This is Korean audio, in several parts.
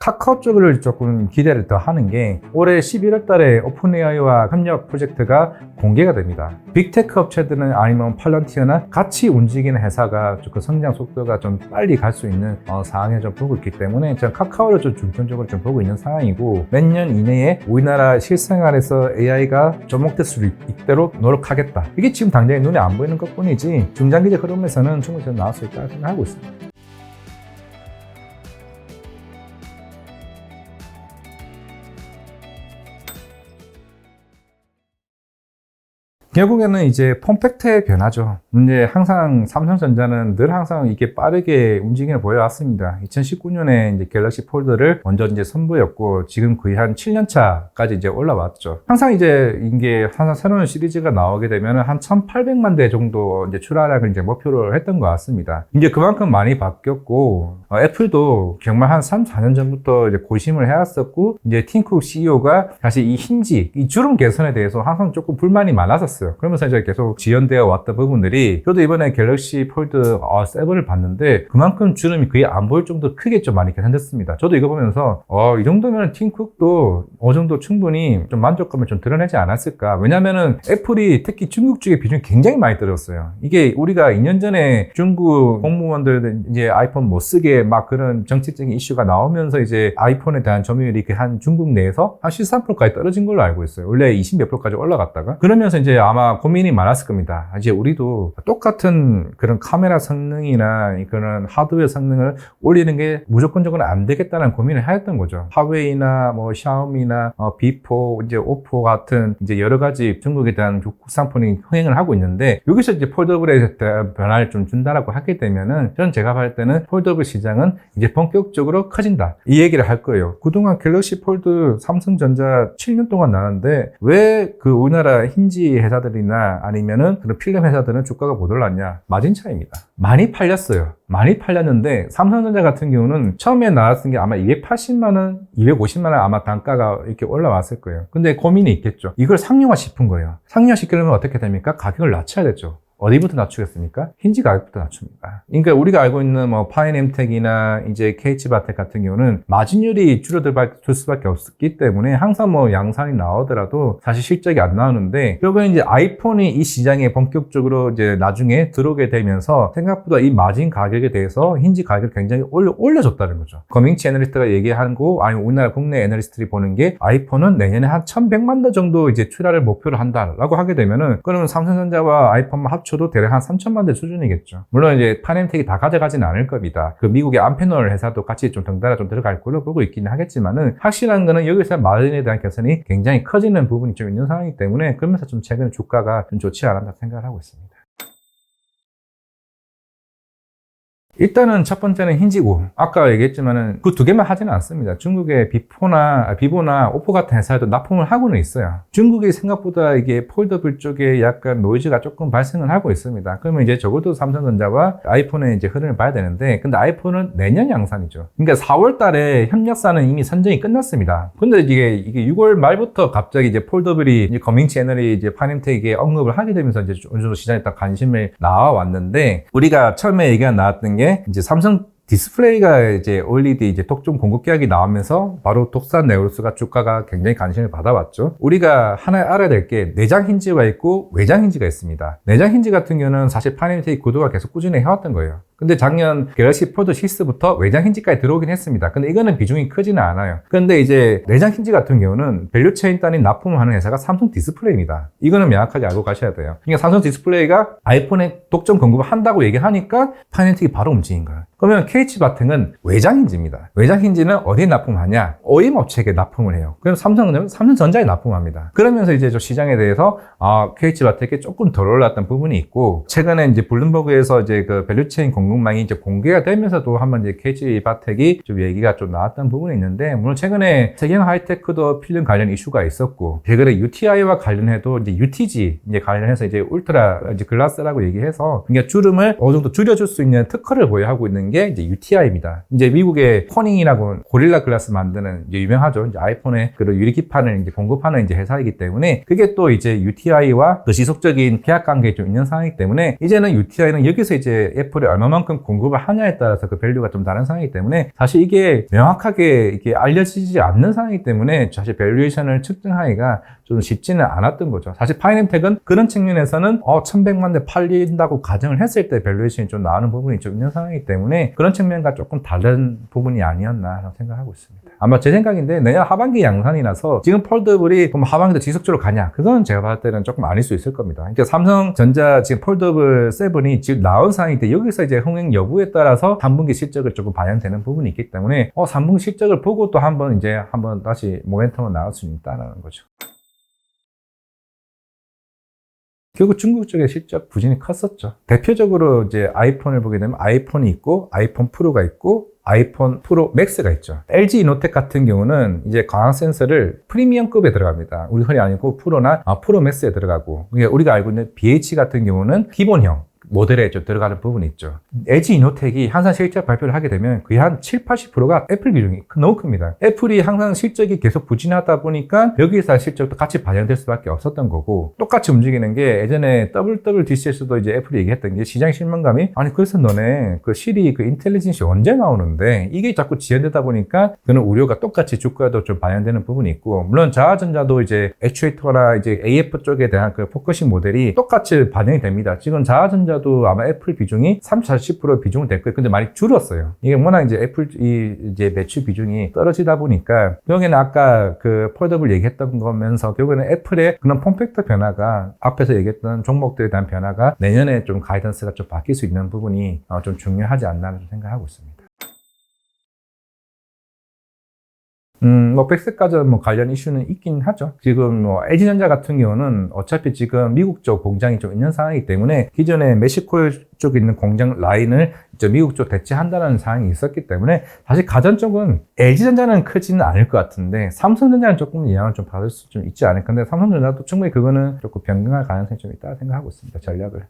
카카오 쪽을 조금 기대를 더 하는 게 올해 11월 달에 오픈AI와 협력 프로젝트가 공개가 됩니다. 빅테크 업체들은 아니면 팔런티어나 같이 움직이는 회사가 그 성장 속도가 좀 빨리 갈 수 있는 상황에 좀 보고 있기 때문에 저는 카카오를 좀 중점적으로 좀 보고 있는 상황이고 몇 년 이내에 우리나라 실생활에서 AI가 접목될 수 있도록 노력하겠다. 이게 지금 당장에 눈에 안 보이는 것뿐이지 중장기적 흐름에서는 충분히 좀 나올 수 있다고 생각하고 있습니다. 결국에는 이제 폼팩트의 변화죠. 이제 항상 삼성전자는 늘 항상 이게 빠르게 움직임을 보여왔습니다. 2019년에 이제 갤럭시 폴드를 먼저 이제 선보였고, 지금 거의 한 7년 차까지 이제 올라왔죠. 항상 이제 이게 항상 새로운 시리즈가 나오게 되면 한 1,800만 대 정도 이제 출하량을 이제 목표로 했던 것 같습니다. 이제 그만큼 많이 바뀌었고, 애플도 정말 한 3, 4년 전부터 이제 고심을 해왔었고, 이제 팀 쿡 CEO가 사실 이 힌지, 이 주름 개선에 대해서 항상 조금 불만이 많았었어요. 그러면서 이제 계속 지연되어 왔던 부분들이, 저도 이번에 갤럭시 폴드 7을 봤는데 그만큼 주름이 거의 안 보일 정도 크게 좀 많이 개선됐습니다. 저도 이거 보면서 이 정도면 팀 쿡도 어느 정도 충분히 좀 만족감을 좀 드러내지 않았을까. 왜냐면은 애플이 특히 중국 쪽의 비중이 굉장히 많이 떨어졌어요. 이게 우리가 2년 전에 중국 공무원들 이제 아이폰 못 쓰게 막 그런 정치적인 이슈가 나오면서 이제 아이폰에 대한 점유율이 한 중국 내에서 한 13%까지 떨어진 걸로 알고 있어요. 원래 20몇 %까지 올라갔다가. 그러면서 이제 아마 고민이 많았을 겁니다. 이제 우리도 똑같은 그런 카메라 성능이나 그런 하드웨어 성능을 올리는 게 무조건적으로 안 되겠다는 고민을 하였던 거죠. 화웨이나 뭐 샤오미나 비포, 이제 오포 같은 이제 여러 가지 중국에 대한 국산폰이 흥행을 하고 있는데, 여기서 이제 폴더블에 대한 변화를 좀 준다라고 하게 되면은, 저는 제가 볼 때는 폴더블 시장은 이제 본격적으로 커진다, 이 얘기를 할 거예요. 그동안 갤럭시 폴드 삼성전자 7년 동안 나왔는데 왜 그 우리나라 힌지 회사들이나 아니면은 그런 필름 회사들은 주가가 못 올랐냐? 마진 차이입니다. 많이 팔렸어요. 많이 팔렸는데 삼성전자 같은 경우는 처음에 나왔던 게 아마 280만 원, 250만 원 아마 단가가 이렇게 올라왔을 거예요. 근데 고민이 있겠죠. 이걸 상용화 시킨 거예요. 상용화 시키려면 어떻게 됩니까? 가격을 낮춰야 되죠. 어디부터 낮추겠습니까? 힌지 가격부터 낮춥니다. 그러니까 우리가 알고 있는 뭐 파인엠텍이나 이제 KH바텍 같은 경우는 마진율이 줄어들 수밖에 없기 때문에 항상 뭐 양산이 나오더라도 사실 실적이 안 나오는데, 결국엔 이제 아이폰이 이 시장에 본격적으로 이제 나중에 들어오게 되면서 생각보다 이 마진 가격에 대해서 힌지 가격을 굉장히 올려줬다는 거죠. 커밍치 애널리스트가 얘기하고, 아니면 우리나라 국내 애널리스트들이 보는 게 아이폰은 내년에 한 1,100만 대 정도 이제 출하를 목표로 한다라고 하게 되면은, 그러면 삼성전자와 아이폰만 합쳐도 대략 한 3,000만 대 수준이겠죠. 물론 이제 파인엠텍이 다 가져가지는 않을 겁니다. 그 미국의 암페놀 회사도 같이 좀 덩달아 좀 들어갈 걸로 보고 있기는 하겠지만은, 확실한 거는 여기서 마진에 대한 개선이 굉장히 커지는 부분이 좀 있는 상황이기 때문에, 그러면서 좀 최근에 주가가 좀 좋지 않았나 생각을 하고 있습니다. 일단은 첫 번째는 힌지고, 아까 얘기했지만은 그 두 개만 하지는 않습니다. 중국의 비보나 오포 같은 회사도 납품을 하고는 있어요. 중국이 생각보다 이게 폴더블 쪽에 약간 노이즈가 조금 발생을 하고 있습니다. 그러면 이제 적어도 삼성전자와 아이폰의 이제 흐름을 봐야 되는데, 근데 아이폰은 내년 양산이죠. 그러니까 4월 달에 협력사는 이미 선정이 끝났습니다. 근데 이게 6월 말부터 갑자기 이제 폴더블이 이제 커밍 채널이 이제 파인엠텍에 언급을 하게 되면서 이제 어느 정도 시장에 딱 관심을 나와왔는데, 우리가 처음에 얘기가 나왔던 게 이제 삼성 디스플레이가 이제 OLED 이제 독점 공급 계약이 나오면서 바로 독산 네오루스가 주가가 굉장히 관심을 받아왔죠. 우리가 하나 알아야 될 게 내장 힌지가 있고 외장 힌지가 있습니다. 내장 힌지 같은 경우는 사실 파인엠텍이 구도가 계속 꾸준히 해왔던 거예요. 근데 작년 갤럭시 폴드 6부터 외장 힌지까지 들어오긴 했습니다. 근데 이거는 비중이 크지는 않아요. 근데 이제 내장 힌지 같은 경우는 밸류체인 단위 납품을 하는 회사가 삼성 디스플레이입니다. 이거는 명확하게 알고 가셔야 돼요. 그러니까 삼성 디스플레이가 아이폰에 독점 공급을 한다고 얘기하니까 파인엠텍이 바로 움직인 거예요. 그러면 KH바텍은 외장 힌지입니다. 외장 힌지는 어디에 납품하냐? OEM 업체에 납품을 해요. 그럼 삼성전자에 납품합니다. 그러면서 이제 저 시장에 대해서 KH바텍이 조금 덜 올랐던 부분이 있고, 최근에 이제 블룸버그에서 이제 그 밸류체인 공급망이 이제 공개가 되면서도 한번 이제 KH바텍이 좀 얘기가 좀 나왔던 부분이 있는데, 물론 최근에 세경 하이테크도 필름 관련 이슈가 있었고, 최근에 UTI와 관련해도 이제 UTG 이제 관련해서 이제 울트라 이제 글라스라고 얘기해서, 그러니까 주름을 어느 정도 줄여줄 수 있는 특허를 보유하고 있는 게 이제 UTI입니다. 이제 미국의 코닝이라고 고릴라 글라스 만드는 이제 유명하죠. 이제 아이폰의 그런 유리기판을 이제 공급하는 이제 회사이기 때문에, 그게 또 이제 UTI와 그 지속적인 계약 관계에 좀 있는 상황이기 때문에, 이제는 UTI는 여기서 이제 애플이 얼마만큼 얼마만큼 공급을 하냐에 따라서 그 밸류가 좀 다른 상황이기 때문에 사실 이게 명확하게 이게 알려지지 않는 상황이기 때문에 사실 밸류에이션을 측정하기가 좀 쉽지는 않았던 거죠. 사실 파이낸텍은 그런 측면에서는 1100만 대 팔린다고 가정을 했을 때 밸류에이션이 좀 나오는 부분이 좀 있는 상황이기 때문에 그런 측면과 조금 다른 부분이 아니었나 생각하고 있습니다. 아마 제 생각인데 내년 하반기 양산이라서 지금 폴더블이 그럼 하반기도 지속적으로 가냐? 그건 제가 봤을 때는 조금 아닐 수 있을 겁니다. 그러니까 삼성전자 지금 폴더블 7이 지금 나온 상황인데 여기서 이제 흥행 여부에 따라서 3분기 실적을 조금 반영되는 부분이 있기 때문에 3분기 실적을 보고 또 한번 다시 모멘텀은 나올 수 있다는 거죠. 결국 중국 쪽의 실적 부진이 컸었죠. 대표적으로 이제 아이폰을 보게 되면 아이폰이 있고 아이폰 프로가 있고 아이폰 프로 맥스가 있죠. LG 이노텍 같은 경우는 이제 광학 센서를 프리미엄급에 들어갑니다. 우리 흔히 아니고 프로나 프로 맥스에 들어가고, 그러니까 우리가 알고 있는 BH 같은 경우는 기본형 모델에 좀 들어가는 부분이 있죠. LG 이노텍이 항상 실적 발표를 하게 되면 거의 한 70~80%가 애플 비중이 너무 큽니다. 애플이 항상 실적이 계속 부진하다 보니까 여기서 실적도 같이 반영될 수밖에 없었던 거고, 똑같이 움직이는 게 예전에 WWDC에서도 이제 애플이 얘기했던 게 시장 실망감이 아니 그래서 너네 그 시리 그 인텔리전시 언제 나오는데 이게 자꾸 지연되다 보니까 그런 우려가 똑같이 주가도 좀 반영되는 부분이 있고, 물론 자화전자도 이제 액추에이터나 이제 AF 쪽에 대한 그 포커싱 모델이 똑같이 반영이 됩니다. 지금 자화전자도 아마 애플 비중이 30~40% 비중은 될 거예요. 근데 많이 줄었어요. 이게 워낙 이제 애플 이제 매출 비중이 떨어지다 보니까 결국에는 아까 그 폴더블 얘기했던 거면서 결국에는 애플의 그런 폼팩터 변화가 앞에서 얘기했던 종목들에 대한 변화가 내년에 좀 가이던스가 좀 바뀔 수 있는 부분이 좀 중요하지 않나 생각하고 있습니다. 백색까지 관련 이슈는 있긴 하죠. 지금 LG전자 같은 경우는 어차피 지금 미국 쪽 공장이 좀 있는 상황이기 때문에 기존에 멕시코 쪽에 있는 공장 라인을 이제 미국 쪽 대체한다는 상황이 있었기 때문에 사실 가전 쪽은 LG전자는 크지는 않을 것 같은데 삼성전자는 조금 영향을 좀 받을 수 좀 있지 않을까. 근데 삼성전자도 충분히 그거는 조금 변경할 가능성이 좀 있다고 생각하고 있습니다. 전략을.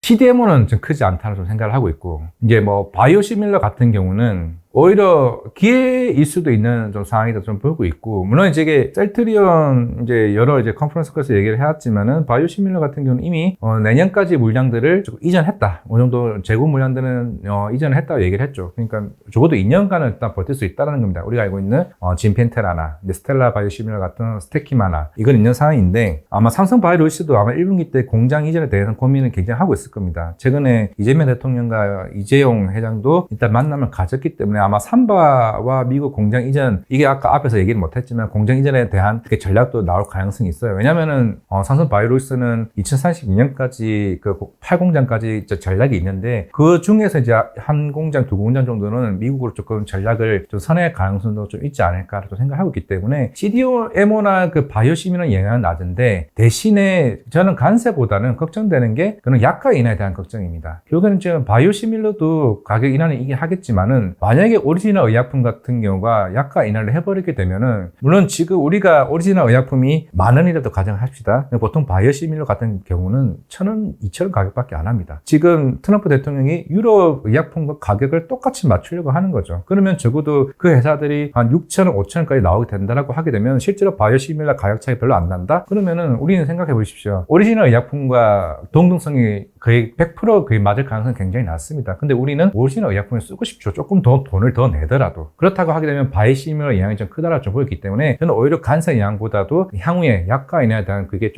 CDMO는 좀 크지 않다는 생각을 하고 있고, 이제 바이오시밀러 같은 경우는 오히려 기회일 수도 있는 좀 상황이다 좀 보고 있고, 물론 이제 셀트리온 이제 여러 이제 컨퍼런스에서 얘기를 해왔지만은 바이오시밀러 같은 경우는 이미 내년까지 물량들을 조금 이전했다. 어느 정도 재고 물량들은 이전을 했다고 얘기를 했죠. 그러니까 적어도 2년간은 일단 버틸 수 있다는 겁니다. 우리가 알고 있는 진펜테라나 스텔라 바이오시밀러 같은 스테키마나 이건 있는 상황인데, 아마 삼성 바이오로이스도 아마 1분기 때 공장 이전에 대해서 고민을 굉장히 하고 있을 겁니다. 최근에 이재명 대통령과 이재용 회장도 일단 만남을 가졌기 때문에 아마 삼바와 미국 공장 이전, 이게 아까 앞에서 얘기를 못했지만 공장 이전에 대한 전략도 나올 가능성이 있어요. 왜냐면은 삼성 바이오로이스는 2032년까지 그 8공장까지 전략이 있는데 그 중에서 이제 한 공장, 두 공장 정도는 미국으로 조금 전략을 좀 선회할 가능성도 좀 있지 않을까 생각하고 있기 때문에 CDMO나 그 바이오시밀러는 영향은 낮은데, 대신에 저는 관세보다는 걱정되는 게 그런 약가 인하에 대한 걱정입니다. 결국에는 지금 바이오시밀러도 가격 인하는 이긴 하겠지만은 만약에 오리지널 의약품 같은 경우가 약가 인하를 해버리게 되면은, 물론 지금 우리가 오리지널 의약품이 10,000원이라도 가정합시다. 보통 바이오시밀러 같은 경우는 1,000원, 2,000원 가격밖에 안 합니다. 지금 트럼프 대통령이 유럽 의약품과 가격을 똑같이 맞추려고 하는 거죠. 그러면 적어도 그 회사들이 한 6,000원, 5,000원까지 나오게 된다라고 하게 되면 실제로 바이오시밀러 가격 차이 별로 안 난다? 그러면은 우리는 생각해 보십시오. 오리지널 의약품과 동등성이 거의 100% 거의 맞을 가능성이 굉장히 낮습니다. 근데 우리는 오리지널 의약품을 쓰고 싶죠. 조금 더 돈을 더 내더라도. 그렇다고 하게 되면 바이오시밀러 영향이 좀 크다라고 좀 보였기 때문에 저는 오히려 관세 영향보다도 향후에 약가 인하에 대한 그게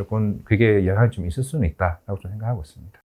영향이 좀 있을 수는 있다라고 좀 생각하고 있습니다.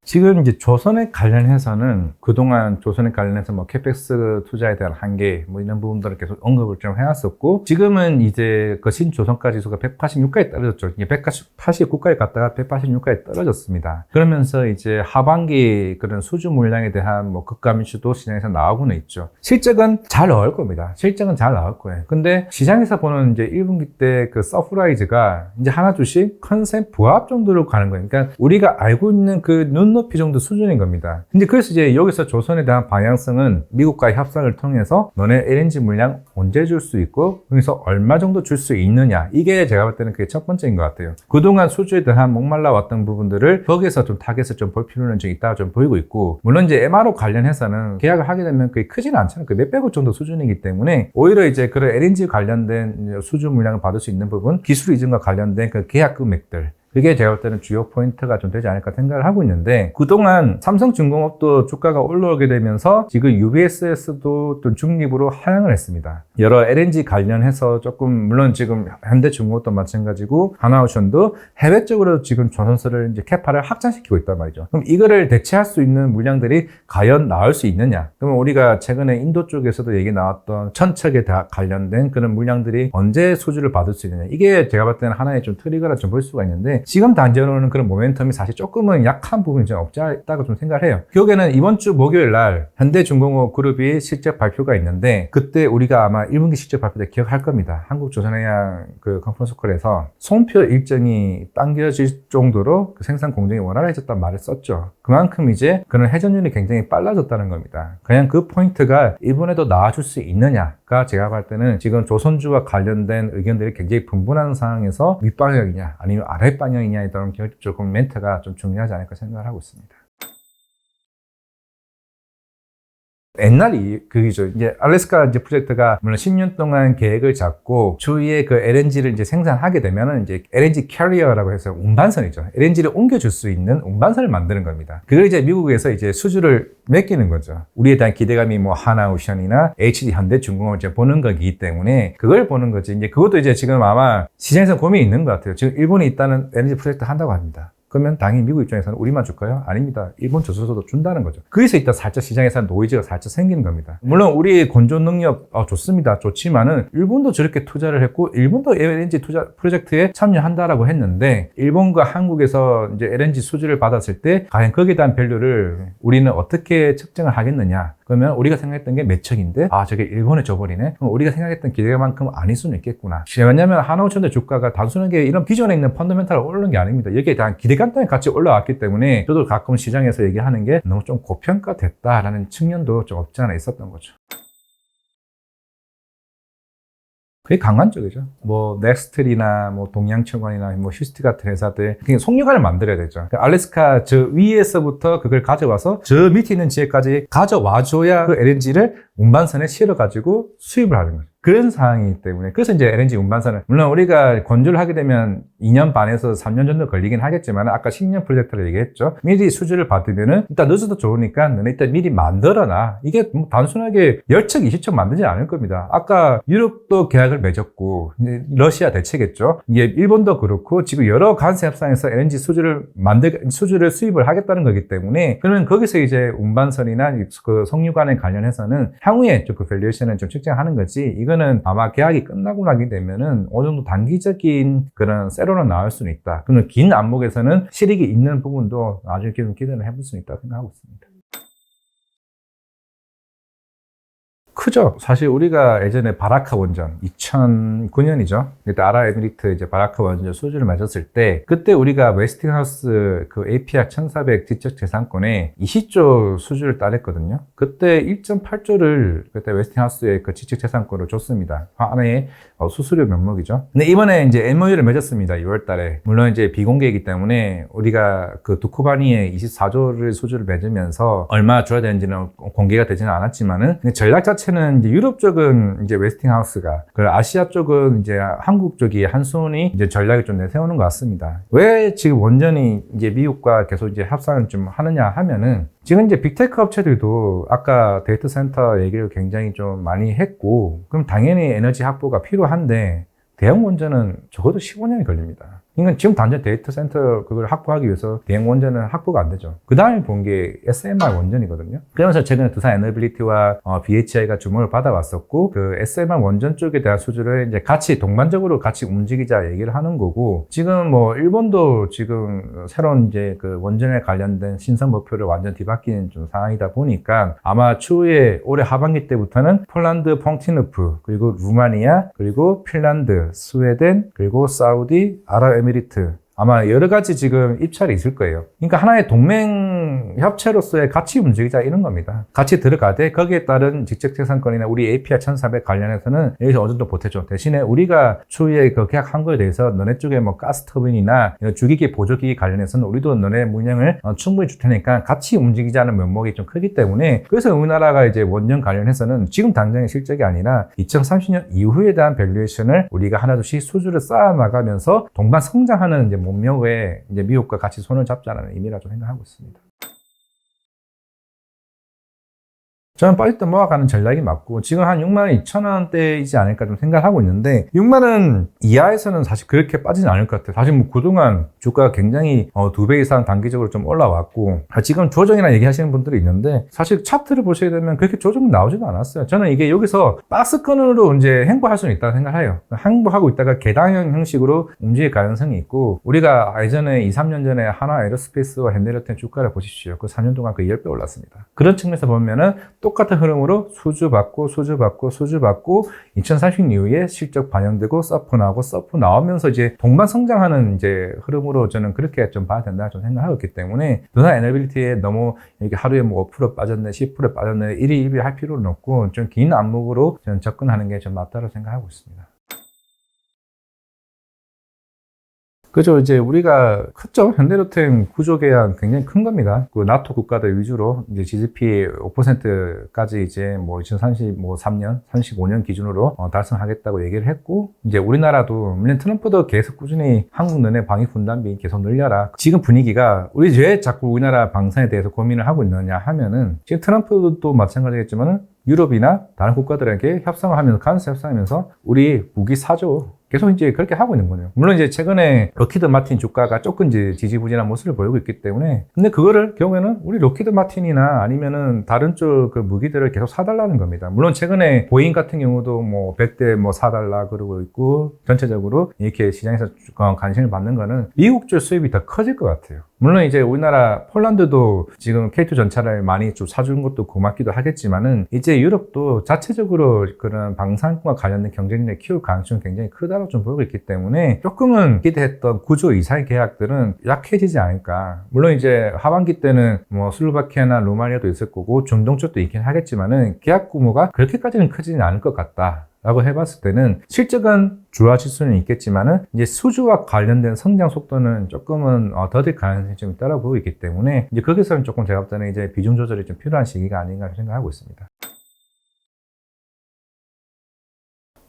지금 이제 조선에 관련해서는 그동안 조선에 관련해서 캐펙스 투자에 대한 한계 이런 부분들을 계속 언급을 좀 해왔었고, 지금은 이제 그 신조선가 지수가 186까지 떨어졌죠. 이게 189까지 갔다가 186까지 떨어졌습니다. 그러면서 이제 하반기 그런 수주 물량에 대한 급감 이슈도 시장에서 나오고는 있죠. 실적은 잘 나올 겁니다. 실적은 잘 나올 거예요. 근데 시장에서 보는 이제 1분기 때 그 서프라이즈가 이제 하나둘씩 컨셉 부합 정도로 가는 거예요. 그러니까 우리가 알고 있는 그 눈높이 정도 수준인 겁니다. 근데 그래서 이제 여기서 조선에 대한 방향성은 미국과의 협상을 통해서 너네 LNG 물량 언제 줄 수 있고 여기서 얼마 정도 줄 수 있느냐, 이게 제가 볼 때는 그게 첫 번째인 것 같아요. 그동안 수주에 대한 목말라 왔던 부분들을 거기에서 좀 타겟을 좀 볼 필요는 좀 있다고 좀 보이고 있고, 물론 이제 MRO 관련해서는 계약을 하게 되면 그게 크지는 않잖아요. 그 몇백억 정도 수준이기 때문에 오히려 이제 그런 LNG 관련된 수주 물량을 받을 수 있는 부분, 기술 이전과 관련된 그 계약 금액들, 그게 제가 볼 때는 주요 포인트가 좀 되지 않을까 생각을 하고 있는데, 그동안 삼성중공업도 주가가 올라오게 되면서 지금 UBS에서도 좀 중립으로 하향을 했습니다. 여러 LNG 관련해서 조금, 물론 지금 현대중공업도 마찬가지고 하나오션도 해외 쪽으로 지금 조선소를 이제 캐파를 확장시키고 있단 말이죠. 그럼 이거를 대체할 수 있는 물량들이 과연 나올 수 있느냐? 그러면 우리가 최근에 인도 쪽에서도 얘기 나왔던 천척에 다 관련된 그런 물량들이 언제 수주를 받을 수 있느냐? 이게 제가 봤을 때는 하나의 좀 트리거라 좀 볼 수가 있는데, 지금 단전으로는 그런 모멘텀이 사실 조금은 약한 부분이 좀 없지 않다고 좀 생각을 해요. 기억에는 이번 주 목요일 날 현대중공업 그룹이 실적 발표가 있는데, 그때 우리가 아마 1분기 실적 발표 때 기억할 겁니다. 한국조선해양 그 컨퍼런스콜에서 송표 일정이 당겨질 정도로 그 생산 공정이 원활해졌다는 말을 썼죠. 그만큼 이제 그런 회전율이 굉장히 빨라졌다는 겁니다. 그냥 그 포인트가 이번에도 나와줄 수 있느냐가 제가 볼 때는 지금 조선주와 관련된 의견들이 굉장히 분분한 상황에서 윗방향이냐 아니면 아랫방향이냐에 따른 조금 멘트가 좀 중요하지 않을까 생각을 하고 있습니다. 옛날이 그기죠. 이제 알래스카 이제 프로젝트가 물론 10년 동안 계획을 잡고 주위에 그 LNG를 이제 생산하게 되면은 이제 LNG 캐리어라고 해서 운반선이죠. LNG를 옮겨줄 수 있는 운반선을 만드는 겁니다. 그걸 이제 미국에서 이제 수주를 맡기는 거죠. 우리에 대한 기대감이 뭐 하나오션이나 HD 현대중공업을 이제 보는 거기 때문에 그걸 보는 거지. 이제 그것도 이제 지금 아마 시장에서 고민이 있는 것 같아요. 지금 일본이 있다는 LNG 프로젝트 한다고 합니다. 그러면 당연히 미국 입장에서는 우리만 줄까요? 아닙니다. 일본 조선소도 준다는 거죠. 그래서 일단 살짝 시장에서 노이즈가 살짝 생기는 겁니다. 물론 우리 건조 능력 좋습니다. 좋지만은 일본도 저렇게 투자를 했고 일본도 LNG 투자 프로젝트에 참여한다라고 했는데, 일본과 한국에서 이제 LNG 수주를 받았을 때 과연 거기에 대한 밸류를 우리는 어떻게 측정을 하겠느냐? 그러면 우리가 생각했던 게 몇 척인데 저게 일본에 줘버리네? 그럼 우리가 생각했던 기대만큼 아닐 수는 있겠구나. 왜냐하면 하나오션의 주가가 단순하게 이런 기존에 있는 펀더멘탈을 오르는 게 아닙니다. 여기에 대한 기대감 때문에 같이 올라왔기 때문에 저도 가끔 시장에서 얘기하는 게 너무 좀 고평가됐다라는 측면도 좀 없지 않아 있었던 거죠. 그게 강한 쪽이죠. 뭐 넥스트리나 뭐 동양철관이나 뭐 휴스트 같은 회사들 그냥 송유관을 만들어야 되죠. 알래스카 저 위에서부터 그걸 가져와서 저 밑에 있는 지역까지 가져와줘야 그 LNG를 운반선에 실어가지고 수입을 하는 거죠. 그런 상황이기 때문에. 그래서 이제 LNG 운반선을, 물론 우리가 건조를 하게 되면 2년 반에서 3년 정도 걸리긴 하겠지만, 아까 10년 프로젝트를 얘기했죠. 미리 수주를 받으면은 일단 늦어도 좋으니까 너네 일단 미리 만들어놔. 이게 뭐 단순하게 10척, 20척 만들지 않을 겁니다. 아까 유럽도 계약을 맺었고, 러시아 대체겠죠. 이게 일본도 그렇고, 지금 여러 관세 협상에서 LNG 수주를 수입을 하겠다는 거기 때문에, 그러면 거기서 이제 운반선이나 그 석유관에 관련해서는 향후에 그 밸류에이션을 좀 측정하는 거지, 이거는 아마 계약이 끝나고 나게 되면은 어느 정도 단기적인 그런 세로로 나올 수는 있다. 그러면 긴 안목에서는 실익이 있는 부분도 나중에 좀 기대를 해볼 수 있다고 생각하고 있습니다. 크죠. 사실 우리가 예전에 바라카 원전 2009년이죠. 그때 아랍에미리트 이제 바라카 원전 수주를 맺었을 때, 그때 우리가 웨스팅하우스 그 APR 1400 지적재산권에 20조 수주를 따냈거든요. 그때 1.8조를 그때 웨스팅하우스에 그 지적재산권을 줬습니다. 하나의 수수료 명목이죠. 근데 이번에 이제 MOU를 맺었습니다. 6월 달에. 물론 이제 비공개이기 때문에 우리가 그 두코바니에 24조를 수주를 맺으면서 얼마 줘야 되는지는 공개가 되지는 않았지만은, 전략 자체는 이제 유럽 쪽은 이제 웨스팅하우스가, 그 아시아 쪽은 이제 한국 쪽이 한손이 이제 전략을 좀 내세우는 것 같습니다. 왜 지금 원전이 이제 미국과 계속 이제 협상을 좀 하느냐 하면은, 지금 이제 빅테크 업체들도 아까 데이터 센터 얘기를 굉장히 좀 많이 했고, 그럼 당연히 에너지 확보가 필요한데 대형 원전은 적어도 15년이 걸립니다. 그러니까 지금 단전 데이터 센터 그걸 확보하기 위해서 대형 원전은 확보가 안 되죠. 그 다음에 본 게 SMR 원전이거든요. 그러면서 최근에 두산 에너빌리티와 BHI가 주목을 받아왔었고, 그 SMR 원전 쪽에 대한 수주를 이제 같이 동반적으로 같이 움직이자 얘기를 하는 거고, 지금 뭐 일본도 지금 새로운 이제 그 원전에 관련된 신선 목표를 완전 뒤바뀌는 좀 상황이다 보니까, 아마 추후에 올해 하반기 때부터는 폴란드 퐁티누프, 그리고 루마니아, 그리고 핀란드, 스웨덴, 그리고 사우디, 아랍에미리트, 아마 여러 가지 지금 입찰이 있을 거예요. 그러니까 하나의 동맹 협체로서의 같이 움직이자 이런 겁니다. 같이 들어가되 거기에 따른 직접재산권이나 우리 APR 1400 관련해서는 여기서 어느 정도 보태줘. 대신에 우리가 추후에 그 계약한 거에 대해서 너네 쪽에 뭐 가스터빈이나 주기기 보조기기 관련해서는 우리도 너네 물량을 충분히 줄 테니까 같이 움직이자는 면목이 좀 크기 때문에, 그래서 우리나라가 이제 원전 관련해서는 지금 당장의 실적이 아니라 2030년 이후에 대한 밸류에이션을 우리가 하나둘씩 수주를 쌓아 나가면서 동반 성장하는 이제 목표에 이제 미국과 같이 손을 잡자는 의미라 좀 생각하고 있습니다. 저는 빠질 모아가는 전략이 맞고 지금 한 62,000원대이지 않을까 좀 생각하고 있는데 6만원 이하에서는 사실 그렇게 빠지진 않을 것 같아요. 사실 뭐 그동안 주가가 굉장히 2배 이상 단기적으로 좀 올라왔고 지금 조정이나 얘기하시는 분들이 있는데 사실 차트를 보시게 되면 그렇게 조정이 나오지도 않았어요. 저는 이게 여기서 박스권으로 이제 행보할 수는 있다고 생각해요. 행보하고 있다가 계단형 형식으로 움직일 가능성이 있고 우리가 예전에 2, 3년 전에 하나 에어로스페이스와 현대로템 주가를 보십시오. 그 3년 동안 그 10배 올랐습니다. 그런 측면에서 보면은 똑같은 흐름으로 수주받고 2030 이후에 실적 반영되고 서프 나오고 서프 나오면서 이제 동반 성장하는 이제 흐름으로 저는 그렇게 좀 봐야 된다 좀 생각하고 있기 때문에 누나 에너빌리티에 너무 이렇게 하루에 뭐 5% 빠졌네 10% 빠졌네 1위 2위 할 필요는 없고 좀 긴 안목으로 저는 접근하는 게 좀 맞다고 생각하고 있습니다. 그죠. 이제 우리가 컸죠. 현대로템 구조계약 굉장히 큰 겁니다. 그 나토 국가들 위주로 이제 GDP 5%까지 이제 뭐 2033년, 35년 기준으로 달성하겠다고 얘기를 했고, 이제 우리나라도 물론 트럼프도 계속 꾸준히 한국 너네 방위 분담비 계속 늘려라. 지금 분위기가 우리 왜 자꾸 우리나라 방산에 대해서 고민을 하고 있느냐 하면은 지금 트럼프도 마찬가지겠지만은 유럽이나 다른 국가들에게 협상을 하면서 간섭 협상하면서 우리 무기 사줘. 계속 이제 그렇게 하고 있는 거예요. 물론 이제 최근에 록히드 마틴 주가가 조금 이제 지지부진한 모습을 보이고 있기 때문에 근데 그거를 결국에는 우리 록히드 마틴이나 아니면은 다른 쪽 그 무기들을 계속 사달라는 겁니다. 물론 최근에 보잉 같은 경우도 뭐 100대 뭐 사달라 그러고 있고 전체적으로 이렇게 시장에서 관심을 받는 거는 미국 쪽 수입이 더 커질 것 같아요. 물론 이제 우리나라 폴란드도 지금 K2 전차를 많이 좀 사주는 것도 고맙기도 하겠지만은 이제 유럽도 자체적으로 그런 방산과 관련된 경쟁력을 키울 가능성이 굉장히 크다고 좀 보고 있기 때문에 조금은 기대했던 구조 이상의 계약들은 약해지지 않을까. 물론 이제 하반기 때는 뭐 슬로바키아나 루마니아도 있을 거고 중동 쪽도 있긴 하겠지만은 계약 규모가 그렇게까지는 크지는 않을 것 같다. 라고 해봤을 때는 실적은 좋아질 수는 있겠지만은 이제 수주와 관련된 성장 속도는 조금은 더딜 가능성이 좀 있다고 보고 있기 때문에 이제 거기서는 조금 제가 볼 때는 이제 비중 조절이 좀 필요한 시기가 아닌가 생각하고 있습니다.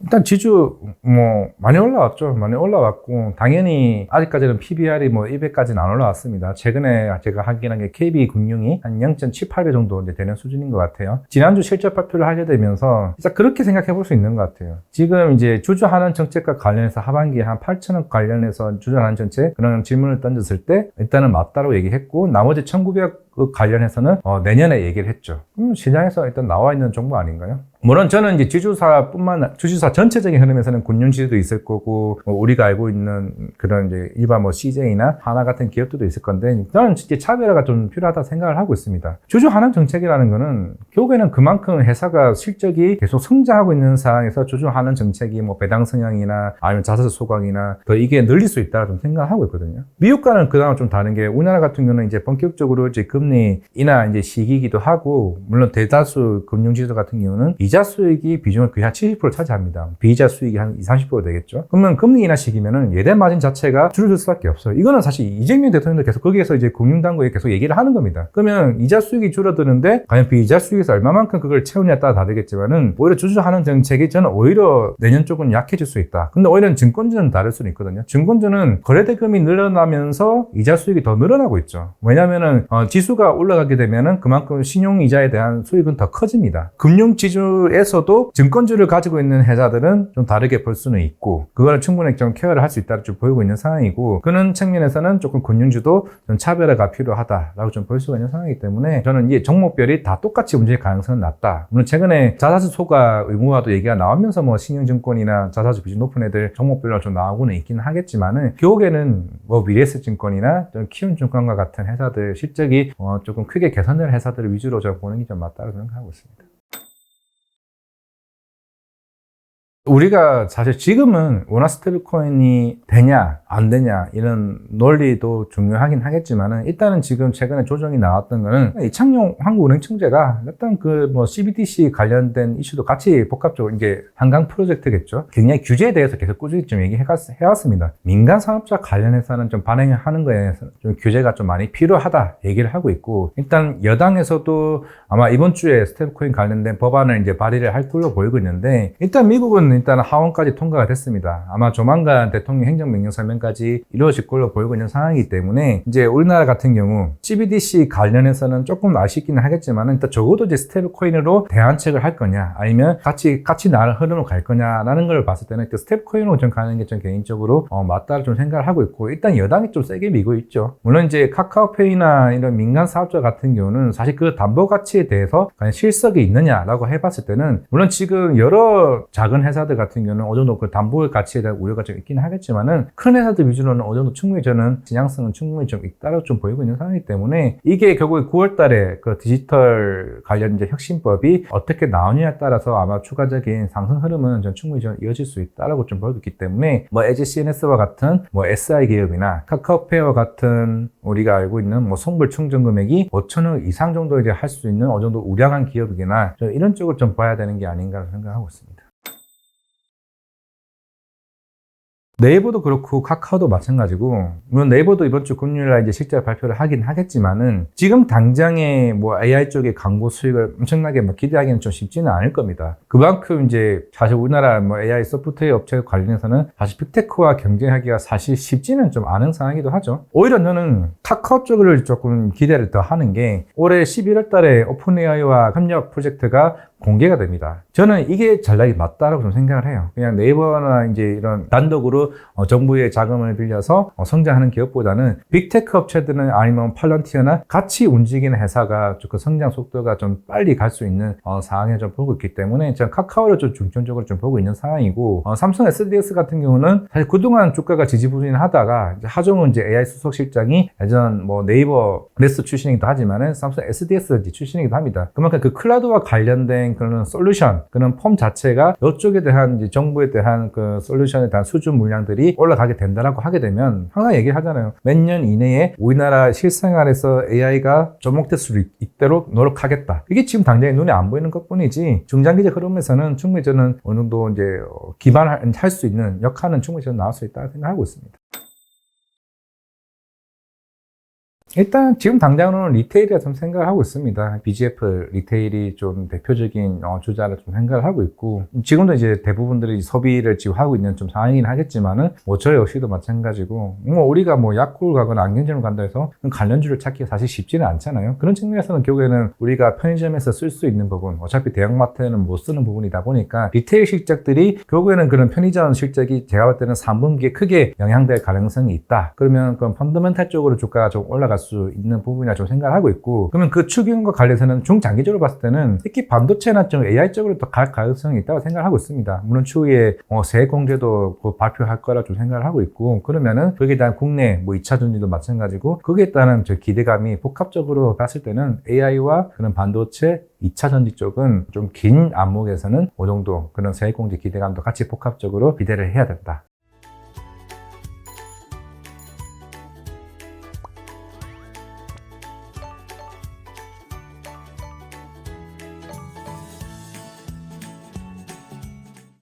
일단 지주 뭐 많이 올라왔죠. 많이 올라왔고 당연히 아직까지는 PBR이 뭐 200까지는 안 올라왔습니다. 최근에 제가 확인한 게 KB금융이 한 0.78배 정도 이제 되는 수준인 것 같아요. 지난주 실적 발표를 하게 되면서 진짜 그렇게 생각해 볼 수 있는 것 같아요. 지금 이제 주주환원 정책과 관련해서 하반기에 한 8천억 관련해서 주주환원 정책 그런 질문을 던졌을 때 일단은 맞다고 얘기했고 나머지 1,900억 관련해서는 내년에 얘기를 했죠. 시장에서 일단 나와 있는 정보 아닌가요? 물론 저는 이제 주주사 전체적인 흐름에서는 군용지주도 있을 거고, 우리가 알고 있는 그런 이제 일반 뭐 CJ나 하나 같은 기업들도 있을 건데, 저는 진짜 차별화가 좀 필요하다 생각을 하고 있습니다. 주주 환원 정책이라는 거는 결국에는 그만큼 회사가 실적이 계속 성장하고 있는 상황에서 주주 환원 정책이 뭐 배당 성향이나 아니면 자사주 소각이나 더 이게 늘릴 수 있다고 좀 생각하고 있거든요. 미국과는 그다음 좀 다른 게 우리나라 같은 경우는 이제 본격적으로 이제 금리 인하 이제 시기이기도 하고, 물론 대다수 금융지주 같은 경우는 이자 수익이 비중을 거의 한 70% 차지합니다. 비이자 수익이 한 20-30% 되겠죠. 그러면 금리 인하 시기면은 예대 마진 자체가 줄어들 수밖에 없어요. 이거는 사실 이재명 대통령도 계속 거기에서 이제 금융당국에 계속 얘기를 하는 겁니다. 그러면 이자 수익이 줄어드는데 과연 비이자 수익에서 얼마만큼 그걸 채우냐에 따라 다르겠지만은 오히려 주주환원 정책이 저는 오히려 내년 쪽은 약해질 수 있다. 근데 오히려 증권주는 다를 수는 있거든요. 증권주는 거래대금이 늘어나면서 이자 수익이 더 늘어나고 있죠. 왜냐면은 지수가 올라가게 되면은 그만큼 신용이자에 대한 수익은 더 커집니다. 금융지주에서도 증권주를 가지고 있는 회사들은 좀 다르게 볼 수는 있고 그거를 충분히 좀 케어를 할 수 있다고 좀 보이고 있는 상황이고 그런 측면에서는 조금 금융주도 좀 차별화가 필요하다라고 좀 볼 수가 있는 상황이기 때문에 저는 이 종목별이 다 똑같이 움직일 가능성은 낮다. 물론 최근에 자사주 소각 의무화도 얘기가 나오면서 뭐 신용증권이나 자사주 비중 높은 애들 종목별로 좀 나오고는 있긴 하겠지만은 결국에는 뭐 미래에셋증권이나 좀 키움증권과 같은 회사들 실적이 조금 크게 개선될 회사들을 위주로 좀 보는 게 좀 맞다고 생각하고 있습니다. 우리가 사실 지금은 원화 스테이블코인이 되냐 안 되냐 이런 논리도 중요하긴 하겠지만은 일단은 지금 최근에 조정이 나왔던 거는 이창용 한국은행총재가 일단 그 뭐 CBDC 관련된 이슈도 같이 복합적으로 이게 한강 프로젝트겠죠. 굉장히 규제에 대해서 계속 꾸준히 좀 얘기해왔습니다. 민간 사업자 관련해서는 좀 반영하는 거에 좀 규제가 좀 많이 필요하다 얘기를 하고 있고 일단 여당에서도 아마 이번 주에 스테이블코인 관련된 법안을 이제 발의를 할 걸로 보이고 있는데 일단 미국은 지금은 일단 하원까지 통과가 됐습니다. 아마 조만간 대통령 행정명령 설명까지 이루어질 걸로 보이고 있는 상황이기 때문에 이제 우리나라 같은 경우 CBDC 관련해서는 조금 아쉽기는 하겠지만 일단 적어도 이제 스테이블 코인으로 대안책을 할 거냐 아니면 같이 나를 흐름으로 갈 거냐라는 걸 봤을 때는 스테이블 코인으로 좀 가는 게 좀 개인적으로 맞다고 좀 생각을 하고 있고, 일단 여당이 좀 세게 밀고 있죠. 물론 이제 카카오페이나 이런 민간 사업자 같은 경우는 사실 그 담보 가치에 대해서 과연 실적이 있느냐라고 해봤을 때는 물론 지금 여러 작은 회사들 같은 경우는 어느 정도 그 담보 가치에 대한 우려가 좀 있긴 하겠지만은 큰 회사들 위주로는 어느 정도 충분히 저는 진양성은 충분히 좀 있다고 좀 보이고 있는 상황이기 때문에 이게 결국에 9월 달에 그 디지털 관련 이제 혁신법이 어떻게 나오느냐에 따라서 아마 추가적인 상승 흐름은 전 충분히 좀 이어질 수 있다라고 좀 보이고 있기 때문에 뭐 LG CNS와 같은 뭐 SI 기업이나 카카오페이와 같은 우리가 알고 있는 뭐 송불 충전 금액이 5천억 이상 정도 이제 할 수 있는 어느 정도 우량한 기업이나 이런 쪽을 좀 봐야 되는 게 아닌가 생각하고 있습니다. 네이버도 그렇고 카카오도 마찬가지고, 물론 네이버도 이번 주 금요일날 이제 실제 발표를 하긴 하겠지만은 지금 당장에 뭐 AI 쪽의 광고 수익을 엄청나게 뭐 기대하기는 좀 쉽지는 않을 겁니다. 그만큼 이제 사실 우리나라 뭐 AI 소프트웨어 업체 관련해서는 사실 빅테크와 경쟁하기가 사실 쉽지는 좀 않은 상황이기도 하죠. 오히려 저는 카카오 쪽을 조금 기대를 더 하는 게 올해 11월 달에 오픈 AI와 협력 프로젝트가 공개가 됩니다. 저는 이게 전략이 맞다라고 좀 생각을 해요. 그냥 네이버나 이제 이런 단독으로 정부의 자금을 빌려서 성장하는 기업보다는 빅테크 업체들은 아니면 팔런티어나 같이 움직이는 회사가 그 성장 속도가 좀 빨리 갈 수 있는 상황에 좀 보고 있기 때문에 저는 카카오를 좀 중점적으로 좀 보고 있는 상황이고, 삼성 SDS 같은 경우는 사실 그동안 주가가 지지부진하다가 하정우 이제 AI 수석 실장이 예전 뭐 네이버 레스 출신이기도 하지만은 삼성 SDS 출신이기도 합니다. 그만큼 그 클라우드와 관련된 그런 솔루션, 그런 폼 자체가 이쪽에 대한 이제 정부에 대한 그 솔루션에 대한 수준 물량들이 올라가게 된다라고 하게 되면 항상 얘기를 하잖아요. 몇 년 이내에 우리나라 실생활에서 AI가 접목될 수 있도록 노력하겠다. 이게 지금 당장에 눈에 안 보이는 것뿐이지 중장기적 흐름에서는 충분히 저는 어느 정도 이제 기반할 수 있는 역할은 충분히 저는 나올 수 있다고 생각하고 있습니다. 일단 지금 당장으로는 리테일이라 좀 생각을 하고 있습니다. BGF 리테일이 좀 대표적인 주자를 좀 생각을 하고 있고, 지금도 이제 대부분들이 소비를 지금 하고 있는 좀 상황이긴 하겠지만은 뭐 저 역시도 마찬가지고, 뭐 우리가 뭐 약국을 가거나 안경점을 간다 해서 관련주를 찾기가 사실 쉽지는 않잖아요. 그런 측면에서는 결국에는 우리가 편의점에서 쓸 수 있는 부분, 어차피 대형마트에는 못 쓰는 부분이다 보니까 리테일 실적들이 결국에는 그런 편의점 실적이 제가 볼 때는 3분기에 크게 영향될 가능성이 있다. 그러면 그 펀더멘탈 쪽으로 주가가 좀 올라갈 수 있는 부분이라 좀 생각을 하고 있고, 그러면 그 추경과 관련해서는 중장기적으로 봤을 때는 특히 반도체나 좀 AI 쪽으로 또 갈 가능성이 있다고 생각을 하고 있습니다. 물론 추후에 세액 공제도 발표할 거라 좀 생각을 하고 있고, 그러면은 거기에 대한 국내 뭐 2차 전지도 마찬가지고 거기에 따른 저 기대감이 복합적으로 봤을 때는 AI와 그런 반도체 2차 전지 쪽은 좀 긴 안목에서는 그 정도 그런 세액 공제 기대감도 같이 복합적으로 기대를 해야 된다.